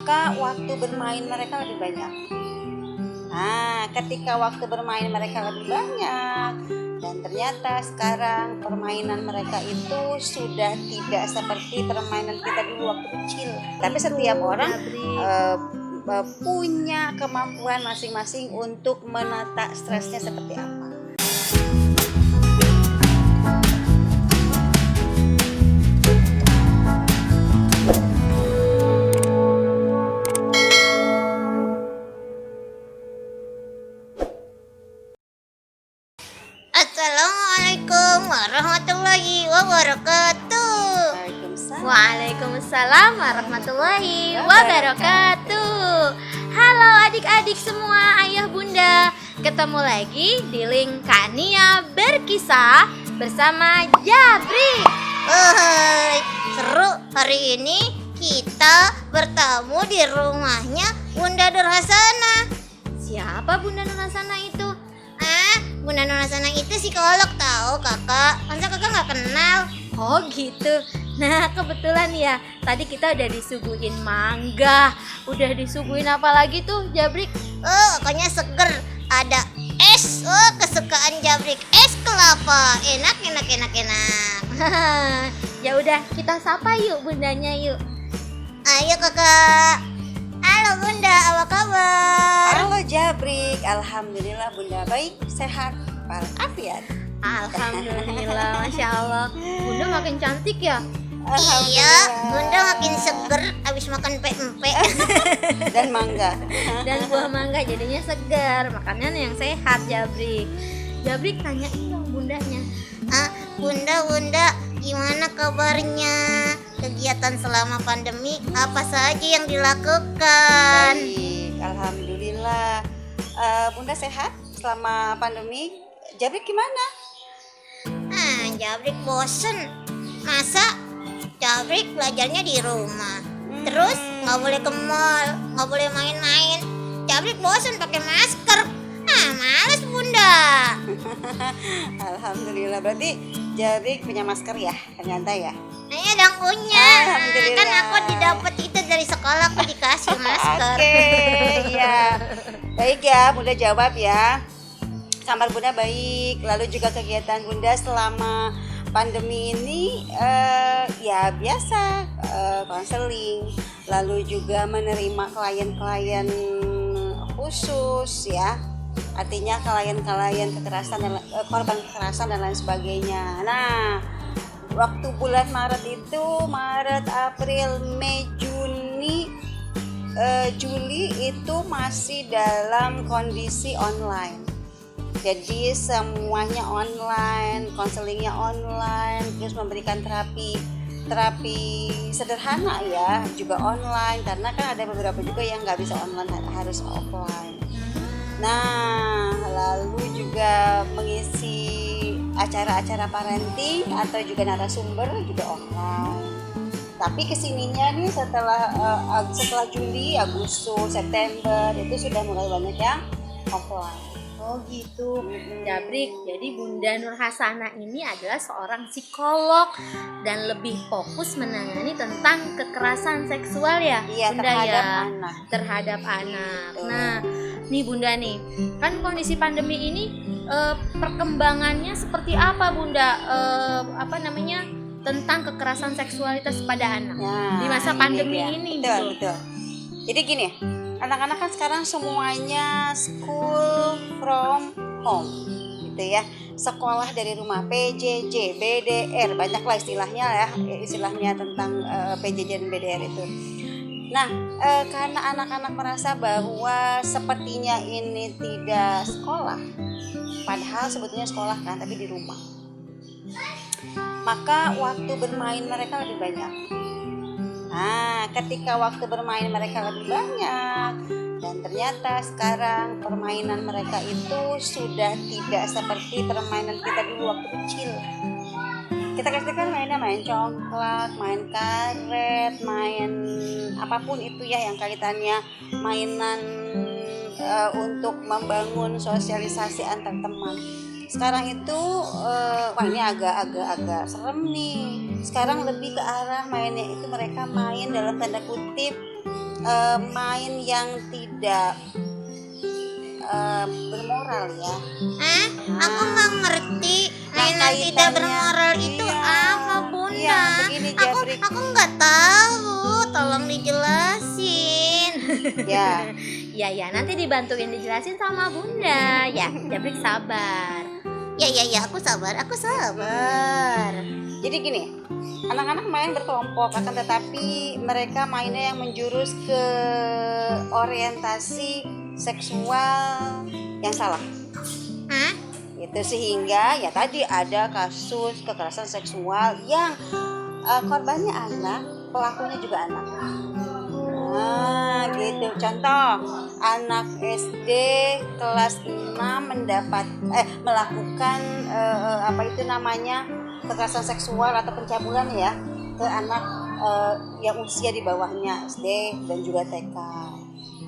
maka waktu bermain mereka lebih banyak. Nah, ketika waktu bermain mereka lebih banyak, dan ternyata sekarang permainan mereka itu sudah tidak seperti permainan kita dulu waktu kecil. Tapi setiap orang punya kemampuan masing-masing untuk menata stresnya seperti apa. Assalamualaikum warahmatullahi wabarakatuh. Waalaikumsalam warahmatullahi wabarakatuh. Halo adik-adik semua, ayah bunda. Ketemu lagi di Link Kania Berkisah bersama Jabri. Seru, hari ini kita bertamu di rumahnya Bunda Nurhasana. Siapa Bunda Nurhasana itu? Bunda Nurhasana itu psikolog, tahu kakak. Masa kakak nggak kenal? Oh gitu. Nah kebetulan ya, tadi kita udah disuguhin mangga. Udah disuguhin apa lagi tuh Jabrik? Pokoknya seger. Ada es, kesukaan Jabrik, es kelapa. Enak. Ya udah, kita sapa yuk bundanya yuk. Ayo kakak. Halo bunda, apa kabar? Halo Jabrik, alhamdulillah bunda baik, sehat, walafiat. Alhamdulillah, masya Allah. Bunda makin cantik ya. Iya, bunda makin seger abis makan pempek dan mangga. Dan buah mangga jadinya segar. Makanan yang sehat Jabrik. Jabrik tanyain dong bundanya. Bunda, gimana kabarnya? Kegiatan selama pandemi apa saja yang dilakukan? Baik, alhamdulillah. Bunda sehat selama pandemi. Jabrik gimana? Jabrik bosen. Masa Jabrik belajarnya di rumah, terus nggak boleh ke mall, nggak boleh main-main. Jabrik bosen pakai masker. Males bunda. Alhamdulillah, berarti Jabrik punya masker ya ternyata ya. Iya dong punya. Alhamdulillah. Kan aku didapat itu dari sekolah, aku dikasih masker. Oke, iya. Baik ya, Bunda jawab ya. Kabar Bunda baik. Lalu juga kegiatan Bunda selama pandemi ini ya biasa, konseling. Lalu juga menerima klien-klien khusus ya. Artinya klien-klien kekerasan dan korban kekerasan dan lain sebagainya. Nah, waktu bulan Maret itu, Maret, April, Mei, Juni, Juli itu masih dalam kondisi online. Jadi semuanya online, konselingnya online, terus memberikan terapi sederhana ya, juga online karena kan ada beberapa juga yang nggak bisa online, harus offline. Nah, lalu juga mengisi acara-acara parenting atau juga narasumber juga online. Tapi kesininya nih setelah Juli, Agustus, September itu sudah mulai banyak yang offline. Oh gitu, Jabrik. Jadi Bunda Nurhasana ini adalah seorang psikolog dan lebih fokus menangani tentang kekerasan seksual ya, Iya, Bunda terhadap ya. anak. Terhadap anak. Nah, nih Bunda nih, kan kondisi pandemi ini perkembangannya seperti apa Bunda? Tentang kekerasan seksualitas pada anak Nah, di masa pandemi ini. Betul. Jadi gini, anak-anak kan sekarang semuanya school from home gitu ya, sekolah dari rumah, PJJ, BDR, banyaklah istilahnya tentang PJJ dan BDR itu. Nah, karena anak-anak merasa bahwa sepertinya ini tidak sekolah, padahal sebetulnya sekolah kan, tapi di rumah, maka waktu bermain mereka lebih banyak. Nah, ketika waktu bermain mereka lebih banyak, dan ternyata sekarang permainan mereka itu sudah tidak seperti permainan kita dulu waktu kecil. Kita kan mainnya main congklak, main karet, main apapun itu ya yang kaitannya mainan untuk membangun sosialisasi antar teman. Sekarang itu wah ini agak serem nih. Sekarang lebih ke arah mainnya itu mereka main dalam tanda kutip main yang tidak bermoral ya. Aku nggak ngerti mainan tidak kaitannya- bermoral itu iya, apa, Bunda? iya, begini, aku Jabrik. aku nggak tahu, tolong dijelasin. Ya, Ya nanti dibantuin dijelasin sama Bunda. Ya, Jabrik sabar. Ya, aku sabar. jadi gini, anak-anak main berkelompok, akan tetapi mereka mainnya yang menjurus ke orientasi seksual yang salah. Hah? Itu sehingga ya tadi ada kasus kekerasan seksual yang korbannya anak, pelakunya juga anak. Nah, gitu. Contoh, anak SD kelas 6 melakukan apa itu namanya kekerasan seksual atau pencabulan ya ke anak yang usia di bawahnya SD dan juga TK.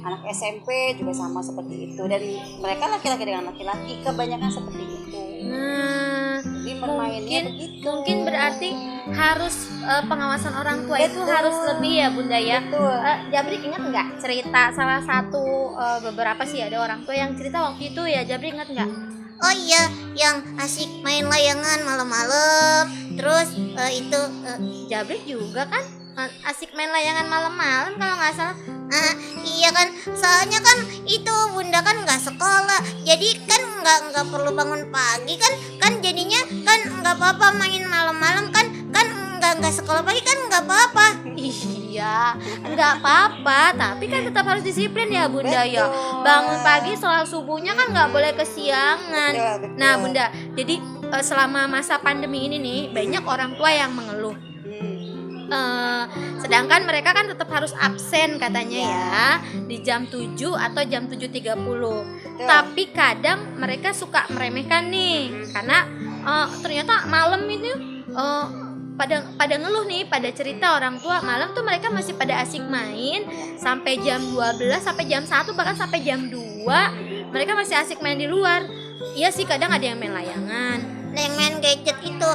Anak SMP juga sama seperti itu, dan mereka laki-laki dengan laki-laki kebanyakan seperti itu. Nah, Jadi bermainnya mungkin begitu. mungkin berarti harus pengawasan orang tua itu Betul. harus lebih ya Bunda ya. Betul. Jabrik ingat nggak cerita salah satu beberapa sih ada orang tua yang cerita waktu itu ya, Jabrik ingat nggak? Oh iya, yang asik main layangan malam-malam. Terus Jabrik juga kan asik main layangan malam-malam kalau nggak salah. iya kan, soalnya kan itu Bunda kan nggak sekolah, jadi kan nggak perlu bangun pagi kan jadinya kan nggak apa-apa main malam-malam kan nggak sekolah pagi kan nggak apa-apa. Iya, nggak apa-apa, tapi kan tetap harus disiplin ya Bunda ya. Betul. Bangun pagi soal subuhnya kan nggak boleh kesiangan. Betul. Nah Bunda, jadi selama masa pandemi ini nih banyak orang tua yang mengeluh. Sedangkan mereka kan tetap harus absen katanya ya di jam 7 atau jam 7.30. Tapi kadang mereka suka meremehkan nih karena ternyata malam ini pada ngeluh nih, pada cerita orang tua malam tuh mereka masih pada asik main sampai jam 12, sampai jam 1, bahkan sampai jam 2 mereka masih asik main di luar. Iya sih, kadang ada yang main layangan. Nah, yang main gadget itu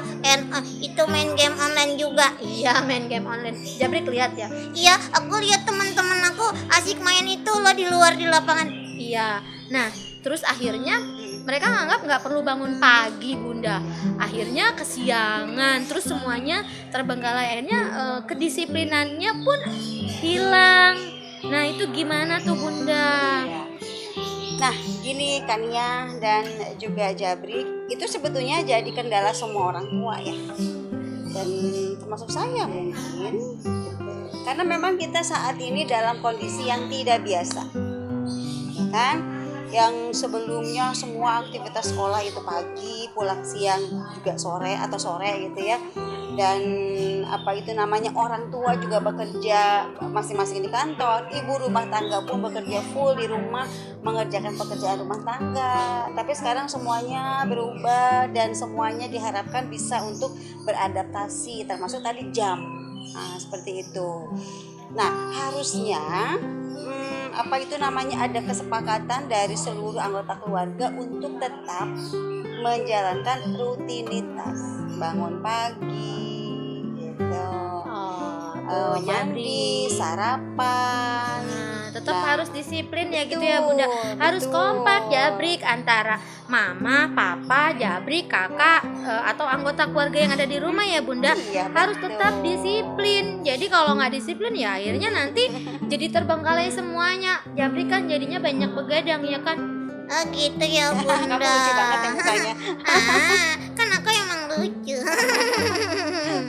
main game online juga. Iya, main game online. Jabrik lihat ya. Iya, aku lihat teman-teman aku asik main itu loh di luar di lapangan. Iya. Nah, terus akhirnya mereka nganggap nggak perlu bangun pagi Bunda. Akhirnya kesiangan, terus semuanya terbengkalai. Akhirnya kedisiplinannya pun hilang. Nah, itu gimana tuh Bunda? Nah, gini Kania dan juga Jabrik, itu sebetulnya jadi kendala semua orang tua ya. Dan termasuk saya mungkin. Karena memang kita saat ini dalam kondisi yang tidak biasa. Kan? Yang sebelumnya semua aktivitas sekolah itu pagi, pulang siang juga sore atau sore gitu ya. Dan apa itu namanya, orang tua juga bekerja masing-masing di kantor, ibu rumah tangga pun bekerja full di rumah mengerjakan pekerjaan rumah tangga. Tapi sekarang semuanya berubah dan semuanya diharapkan bisa untuk beradaptasi, termasuk tadi jam. Nah, seperti itu. Nah, harusnya apa itu namanya, ada kesepakatan dari seluruh anggota keluarga untuk tetap menjalankan rutinitas bangun pagi gitu, mandi, sarapan. Tetap Nah, harus disiplin ya gitu ya Bunda. Harus kompak Jabrik antara mama, papa, Jabrik, kakak atau anggota keluarga yang ada di rumah ya Bunda. Iya, Harus betul. tetap disiplin. Jadi kalau nggak disiplin ya akhirnya nanti jadi terbengkalai semuanya. Jabrik kan jadinya banyak begadang ya kan. Oh gitu ya Bunda. Kamu lucu banget ya mukanya. Kan aku emang lucu.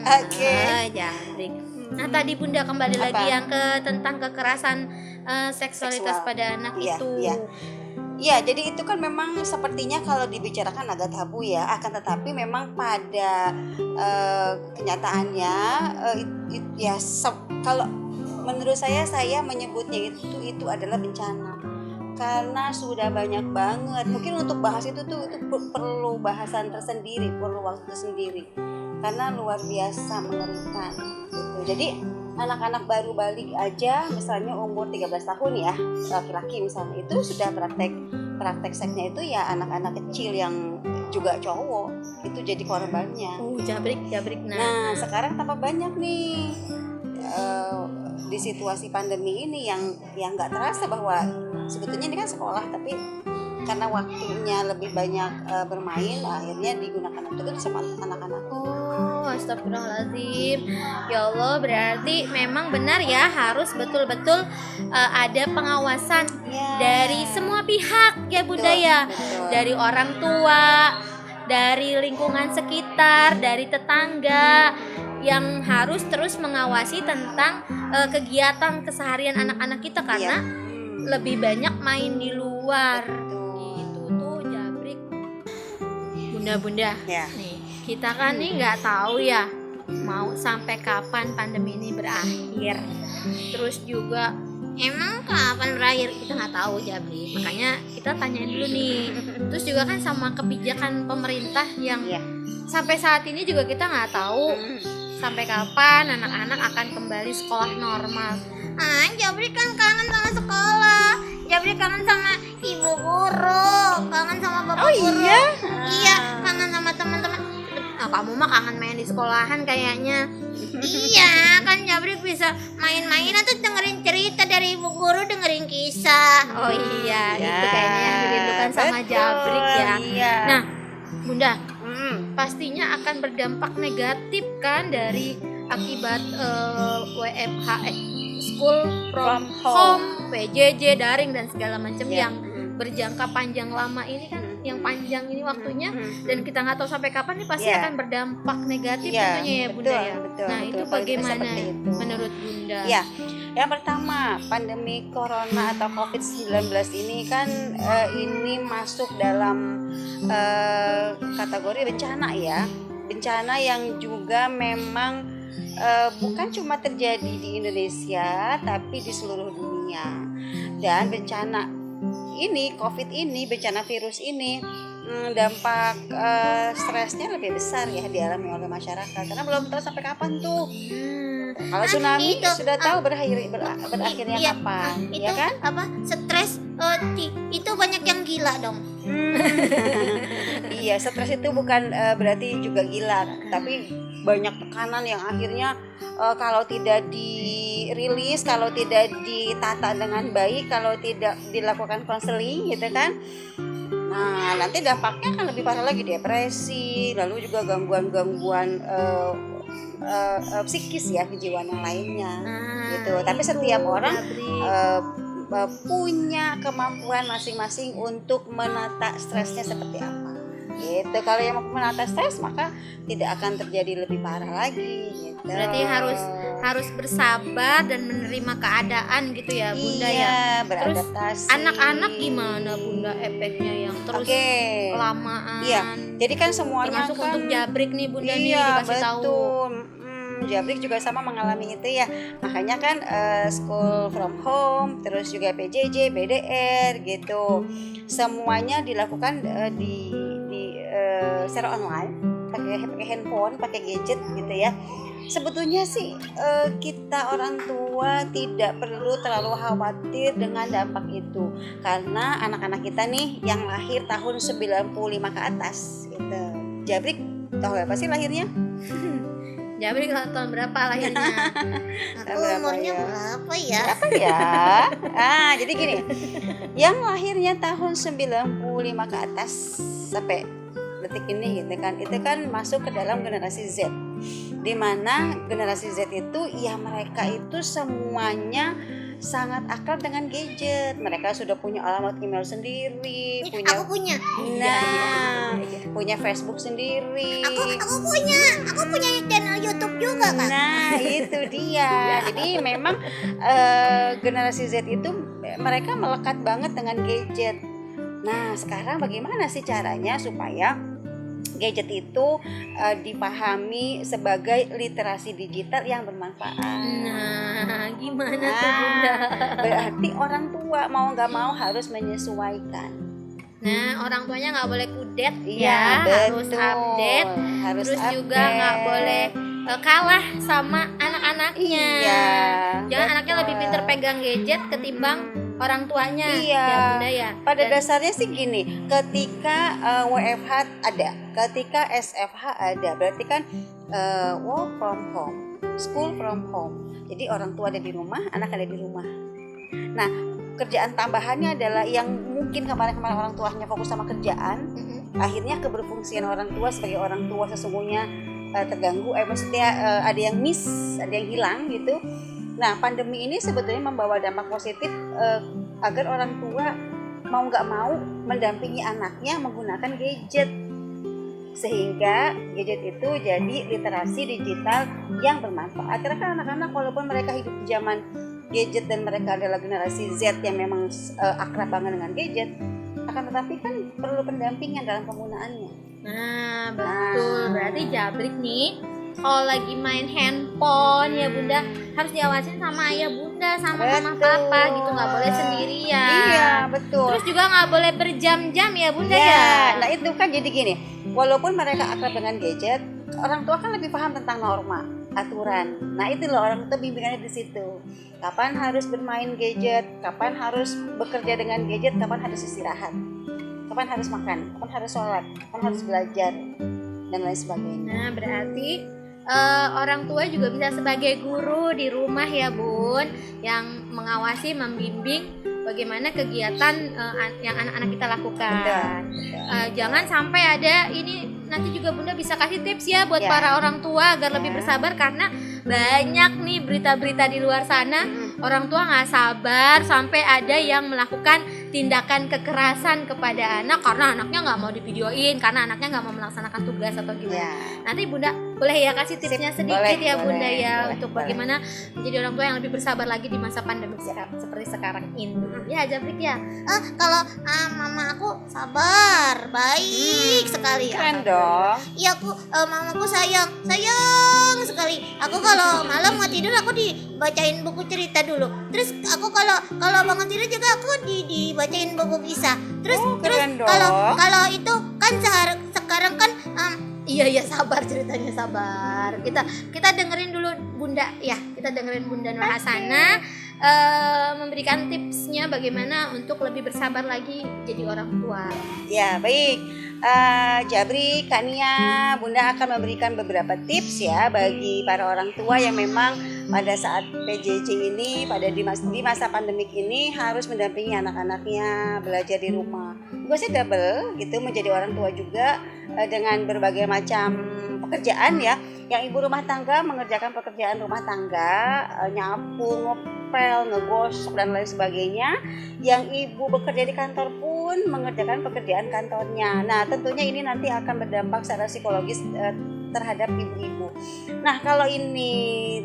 Oke. Jabrik. Nah tadi Bunda kembali Apa? lagi yang tentang kekerasan seksualitas Seksual. pada anak Iya, itu. iya. Ya, jadi itu kan memang sepertinya kalau dibicarakan agak tabu ya. Akan tetapi memang pada kenyataannya kalau menurut saya menyebutnya itu adalah bencana. Karena sudah banyak banget. Mungkin untuk bahas itu perlu bahasan tersendiri, perlu waktu sendiri. Karena luar biasa mengerikan gitu. Jadi anak-anak baru balik aja misalnya umur 13 tahun ya, laki-laki misalnya, itu sudah praktek seksnya itu ya anak-anak kecil yang juga cowok itu jadi korbannya. Jabrik. Nah sekarang tambah banyak nih di situasi pandemi ini yang nggak terasa bahwa sebetulnya ini kan sekolah, tapi karena waktunya lebih banyak bermain, akhirnya digunakan untuk itu sama anak-anak. Oh, astagfirullahaladzim. Ya Allah, berarti memang benar ya, harus betul-betul ada pengawasan Ya. dari semua pihak ya Bunda Betul, ya. betul. Dari orang tua, dari lingkungan sekitar, dari tetangga, yang harus terus mengawasi tentang kegiatan keseharian anak-anak kita, karena lebih banyak main di luar. Gitu tuh Jabrik. Bunda-bunda, Ya. nih kita kan nih nggak tahu ya mau sampai kapan pandemi ini berakhir. Terus juga emang kapan berakhir kita nggak tahu Jabrik. Makanya kita tanyain dulu nih. Terus juga kan sama kebijakan pemerintah yang Iya. sampai saat ini juga kita nggak tahu sampai kapan anak-anak akan kembali sekolah normal. Jabri kan kangen sama sekolah. Jabri kangen sama ibu guru, kangen sama bapak guru. Iya, kangen sama teman-teman. Kamu mah kangen main di sekolahan kayaknya. Iya, kan Jabri bisa main-main atau dengerin cerita dari ibu guru, dengerin kisah. Oh iya, Ya, itu kayaknya yang dirindukan sama betul, Jabrik ya. Iya. Nah, Bunda, Mm. pastinya akan berdampak negatif kan dari akibat WFH, school from home, PJJ, daring dan segala macam Ya. yang berjangka panjang lama ini kan, yang panjang ini waktunya, dan kita nggak tahu sampai kapan nih, pasti Ya. akan berdampak negatif Ya, tentunya ya Bunda betul, ya. betul, Nah betul. itu Kalau kita bagaimana seperti itu. menurut Bunda? Ya, yang pertama, pandemi corona atau COVID-19 ini kan ini masuk dalam kategori bencana ya. Bencana yang juga memang bukan cuma terjadi di Indonesia, tapi di seluruh dunia. Dan bencana ini, COVID ini, bencana virus ini, dampak stresnya lebih besar ya dialami oleh masyarakat, karena belum tahu sampai kapan tuh. Kalau tsunami itu, sudah tahu berakhirnya iya, kapan, itu ya kan? apa? Stres itu banyak yang gila dong. Iya, stres itu bukan berarti juga gila, tapi banyak tekanan yang akhirnya kalau tidak dirilis, kalau tidak ditata dengan baik, kalau tidak dilakukan konseling gitu kan. Nah, nanti dampaknya akan lebih parah lagi, depresi, lalu juga gangguan-gangguan psikis ya, kejiwaan yang lainnya. Gitu. Tapi setiap orang punya kemampuan masing-masing untuk menata stresnya seperti apa. Gitu. Kalau yang mampu menata stres, maka tidak akan terjadi lebih parah lagi. Gitu. Berarti harus bersabar dan menerima keadaan gitu ya Bunda Iya, ya. beradaptasi. Anak-anak gimana Bunda efeknya yang terus Oke. kelamaan? Iya, jadi kan semuanya Termasuk kan untuk Jabrik nih Bunda nih iya, dikasih tahu. betul. Jabrik juga sama mengalami itu ya. Makanya kan school from home, terus juga PJJ, BDR gitu. Semuanya dilakukan secara online, pakai handphone, pakai gadget gitu ya. Sebetulnya sih kita orang tua tidak perlu terlalu khawatir dengan dampak itu, karena anak-anak kita nih yang lahir tahun 95 ke atas gitu. Jabrik tahu apa sih lahirnya? Jabrik tahun berapa lahirnya? Aku Berapa umurnya ya? berapa ya? Apa ya? Jadi gini, yang lahirnya tahun 95 ke atas sampai detik ini gitu kan, itu kan masuk ke dalam generasi Z, di mana generasi Z itu ya mereka itu semuanya sangat akrab dengan gadget. Mereka sudah punya alamat email sendiri, Aku punya. punya Facebook sendiri. Aku punya channel YouTube juga kan. Nah, itu dia. Jadi memang generasi Z itu mereka melekat banget dengan gadget. Nah, sekarang bagaimana sih caranya supaya gadget itu dipahami sebagai literasi digital yang bermanfaat? Nah, gimana tuh Bunda? Berarti orang tua mau nggak mau harus menyesuaikan. Nah, orang tuanya nggak boleh kudet Iya, ya, harus betul. update. Harus Terus juga update. nggak boleh kalah sama anak-anaknya. Iya, Jangan anaknya betul. lebih pintar pegang gadget ketimbang orang tuanya. Iya. Ya Bunda ya. Pada Dan- dasarnya sih gini, ketika WFH ada, ketika SFH ada, berarti kan work from home, school from home. Jadi orang tua ada di rumah, anak ada di rumah. Nah, kerjaan tambahannya adalah yang mungkin kemarin-kemarin orang tua hanya fokus sama kerjaan, akhirnya keberfungsian orang tua sebagai orang tua sesungguhnya terganggu, maksudnya ada yang miss, ada yang hilang gitu. Nah, pandemi ini sebetulnya membawa dampak positif agar orang tua mau nggak mau mendampingi anaknya menggunakan gadget, sehingga gadget itu jadi literasi digital yang bermanfaat. Karena kan anak-anak walaupun mereka hidup di zaman gadget dan mereka adalah generasi Z yang memang akrab banget dengan gadget, akan tetapi kan perlu pendampingan dalam penggunaannya. Nah, betul. Berarti Jabrik nih kalau lagi main handphone ya Bunda harus diawasin sama ayah Bunda, sama mama papa gitu, nggak boleh sendirian. Iya, betul. Terus juga nggak boleh berjam-jam ya Bunda ya. Nah itu kan jadi gini, walaupun mereka akrab dengan gadget, orang tua kan lebih paham tentang norma, aturan. Nah itu loh orang tua bimbingannya di situ. Kapan harus bermain gadget, kapan harus bekerja dengan gadget, kapan harus istirahat, kapan harus makan, kapan harus sholat, kapan harus belajar, dan lain sebagainya. Nah berarti orang tua juga bisa sebagai guru di rumah ya Bun, yang mengawasi, membimbing bagaimana kegiatan yang anak-anak kita lakukan. Jangan sampai ada ini, nanti juga Bunda bisa kasih tips ya buat para orang tua agar lebih bersabar, karena banyak nih berita-berita di luar sana orang tua nggak sabar sampai ada yang melakukan tindakan kekerasan kepada anak karena anaknya nggak mau divideoin, karena anaknya nggak mau melaksanakan tugas atau gimana. Nanti Bunda boleh ya kasih tipsnya sedikit ya Bunda ya, untuk bagaimana menjadi orang tua yang lebih bersabar lagi di masa pandemi seperti sekarang ini. Ya Jabrik ya. Kalau mama aku sabar, baik sekali. Keren dong. Iya aku mamaku sayang sekali. Aku kalau malam mau tidur aku dibacain buku cerita dulu. Terus aku kalau bangun tidur juga aku dibacain buku kisah. Terus kalau itu kan sekarang kan Iya sabar, ceritanya sabar. Kita dengerin dulu Bunda ya. Kita dengerin Bunda Nur Hasanah memberikan tipsnya bagaimana untuk lebih bersabar lagi jadi orang tua. Ya baik, Jabri, Kak Nia, Bunda akan memberikan beberapa tips ya bagi para orang tua yang memang pada saat PJJ ini, di masa pandemik ini harus mendampingi anak-anaknya belajar di rumah. Tugasnya double gitu, menjadi orang tua juga dengan berbagai macam pekerjaan ya. Yang ibu rumah tangga mengerjakan pekerjaan rumah tangga, nyapu, ngepel, ngegosok dan lain sebagainya. Yang ibu bekerja di kantor pun mengerjakan pekerjaan kantornya. Nah, tentunya ini nanti akan berdampak secara psikologis terhadap ibu-ibu. Nah, kalau ini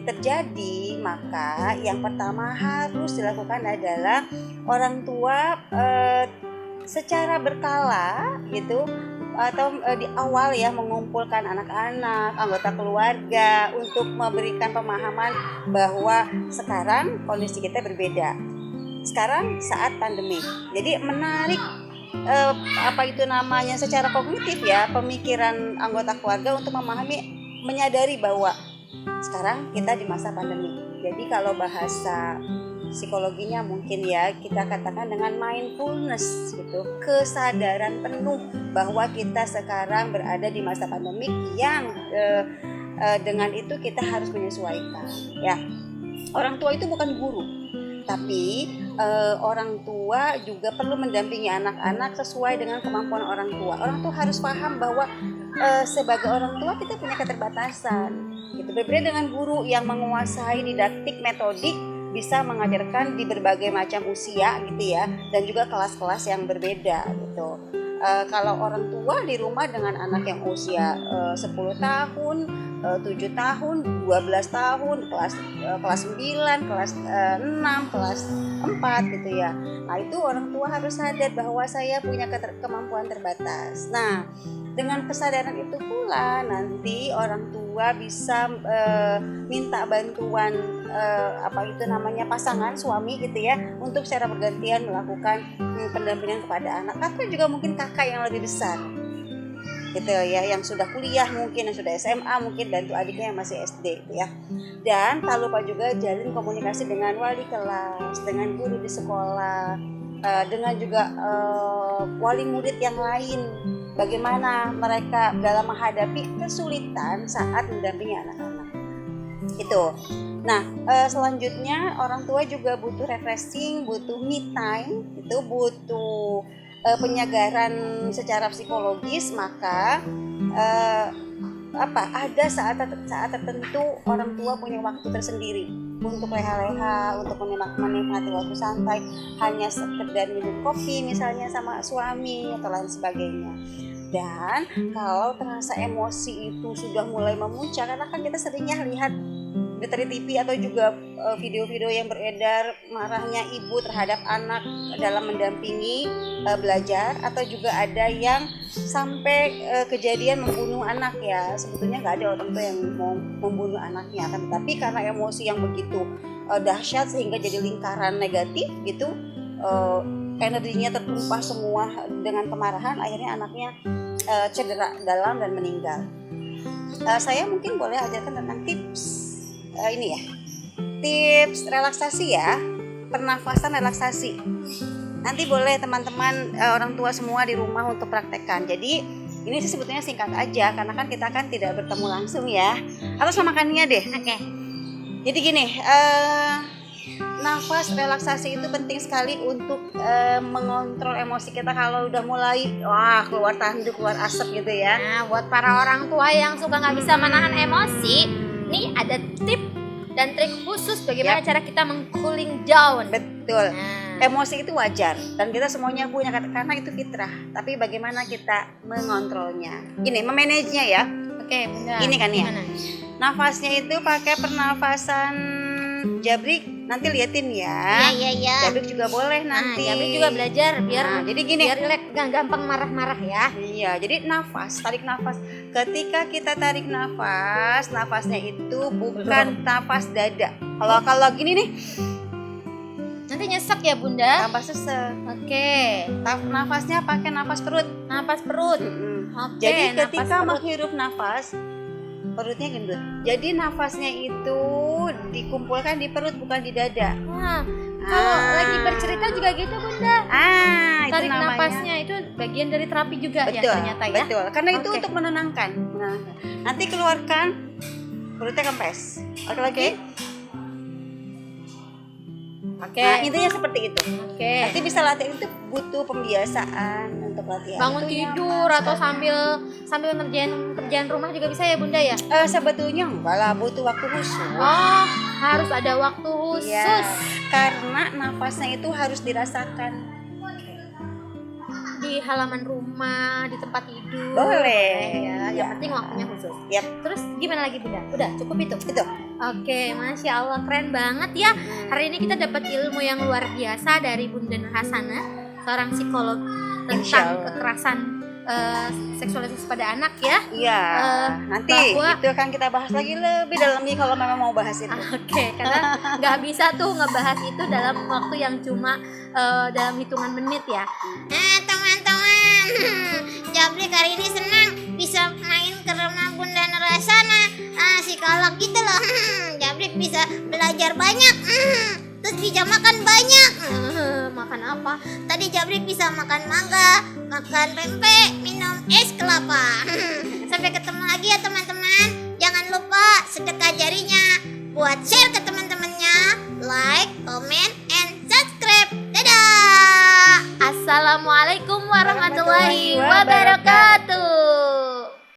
terjadi, maka yang pertama harus dilakukan adalah orang tua secara berkala gitu, atau di awal ya, mengumpulkan anak-anak, anggota keluarga untuk memberikan pemahaman bahwa sekarang kondisi kita berbeda. Sekarang saat pandemi. Jadi menarik secara kognitif ya, pemikiran anggota keluarga untuk memahami, menyadari bahwa sekarang kita di masa pandemi. Jadi kalau bahasa psikologinya mungkin ya kita katakan dengan mindfulness gitu, kesadaran penuh bahwa kita sekarang berada di masa pandemik yang dengan itu kita harus menyesuaikan ya. Orang tua itu bukan guru, tapi orang tua juga perlu mendampingi anak-anak sesuai dengan kemampuan orang tua. Orang tua harus paham bahwa sebagai orang tua kita punya keterbatasan gitu. Berbeda dengan guru yang menguasai didaktik metodik, bisa mengajarkan di berbagai macam usia gitu ya, dan juga kelas-kelas yang berbeda gitu. Kalau orang tua di rumah dengan anak yang usia 10 tahun, 7 tahun, 12 tahun, kelas 9, kelas 6, kelas 4 gitu ya. Nah itu orang tua harus sadar bahwa saya punya kemampuan terbatas. Nah dengan kesadaran itu pula nanti orang tua bisa minta bantuan pasangan suami gitu ya, untuk secara bergantian melakukan pendampingan kepada anak, atau juga mungkin kakak yang lebih besar gitu ya, yang sudah kuliah mungkin, yang sudah SMA mungkin, bantu adiknya yang masih SD gitu ya. Dan tak lupa juga jalin komunikasi dengan wali kelas, dengan guru di sekolah, dengan juga wali murid yang lain, bagaimana mereka dalam menghadapi kesulitan saat mendampingi anak-anak. Itu. Nah, selanjutnya orang tua juga butuh refreshing, butuh me time, itu butuh penyagaran secara psikologis. Maka ada saat tertentu orang tua punya waktu tersendiri untuk leha-leha, untuk menikmati waktu santai, hanya sekedar minum kopi misalnya sama suami atau lain sebagainya. Dan kalau terasa emosi itu sudah mulai memuncak, karena kan kita seringnya lihat dari TV atau juga video-video yang beredar marahnya ibu terhadap anak dalam mendampingi belajar, atau juga ada yang sampai kejadian membunuh anak ya. Sebetulnya nggak ada orang tua yang mau membunuh anaknya, kan, tapi karena emosi yang begitu dahsyat sehingga jadi lingkaran negatif gitu, energinya tertumpah semua dengan kemarahan, akhirnya anaknya cedera dalam dan meninggal. Saya mungkin boleh ajarkan tentang tips tips relaksasi ya, pernafasan relaksasi. Nanti boleh teman-teman orang tua semua di rumah untuk praktekkan. Jadi ini sih sebetulnya singkat aja, karena kan kita kan tidak bertemu langsung ya. Atau sama Kania deh. Oke. Jadi gini, nafas relaksasi itu penting sekali untuk mengontrol emosi kita kalau udah mulai keluar tanduk, keluar asap gitu ya. Nah, buat para orang tua yang suka nggak bisa menahan emosi, nih ada tip dan trik khusus bagaimana cara kita meng-cooling down. Betul. Nah, Emosi itu wajar dan kita semuanya punya, karena itu fitrah. Tapi bagaimana kita mengontrolnya? Ini memanagenya ya. oke, Bunda. Ini kan ya. Gimana? Nafasnya itu pakai pernafasan Jabrik. Nanti liatin ya. Iya. Jabrik juga boleh nanti. Nah, Jabrik juga belajar biar jadi gini. biar rileks, gak gampang marah-marah ya. Iya, jadi tarik nafas. Ketika kita tarik nafas, nafasnya itu bukan nafas dada. Kalau gini nih, Nanti nyesek ya Bunda. tambah sesek. Oke. Nafasnya pakai nafas perut. Napas perut. Mm-mm. Oke. Jadi napas ketika perut. menghirup nafas, perutnya gendut. Jadi nafasnya itu dikumpulkan di perut, bukan di dada. Wah, kalau lagi bercerita juga gitu Bunda. Itu Tarik namanya. napasnya itu bagian dari terapi juga ya Betul, ternyata ya. betul. Karena itu Oke. untuk menenangkan. Nanti keluarkan, perutnya kempes. Oke lagi. Oke. Nah, intinya seperti itu. Oke. Nanti bisa latihan, itu butuh pembiasaan untuk latihan. Bangun Itu tidur atau sambil ngerjain kerjaan rumah juga bisa ya Bunda ya? sebetulnya enggak lah, butuh waktu khusus. Oh, harus ada waktu khusus. Iya, karena nafasnya itu harus dirasakan. Di halaman rumah, di tempat tidur. Boleh. Ya, yang Iya. penting waktunya khusus. Yap. Terus gimana lagi Bunda? Udah cukup itu? Itu. Oke, Masya Allah keren banget ya. Hari ini kita dapat ilmu yang luar biasa dari Bunda Nur Hasanah, seorang psikolog Insya tentang Allah. kekerasan seksualitas pada anak ya. Iya. Nanti bahwa- itu akan kita bahas lagi lebih dalam nih kalau memang mau bahas itu. Oke, karena nggak bisa tuh ngebahas itu dalam waktu yang cuma dalam hitungan menit ya. Teman-teman, Jabrik hari ini senang bisa main ke rumah Bunda Narasana. Psikolog gitu loh. Jabrik bisa belajar banyak. Terus bisa makan banyak. Makan apa? Tadi Jabrik bisa makan mangga, makan pempek, minum es kelapa. Sampai ketemu lagi ya teman-teman. Jangan lupa sedekah jarinya buat share ke teman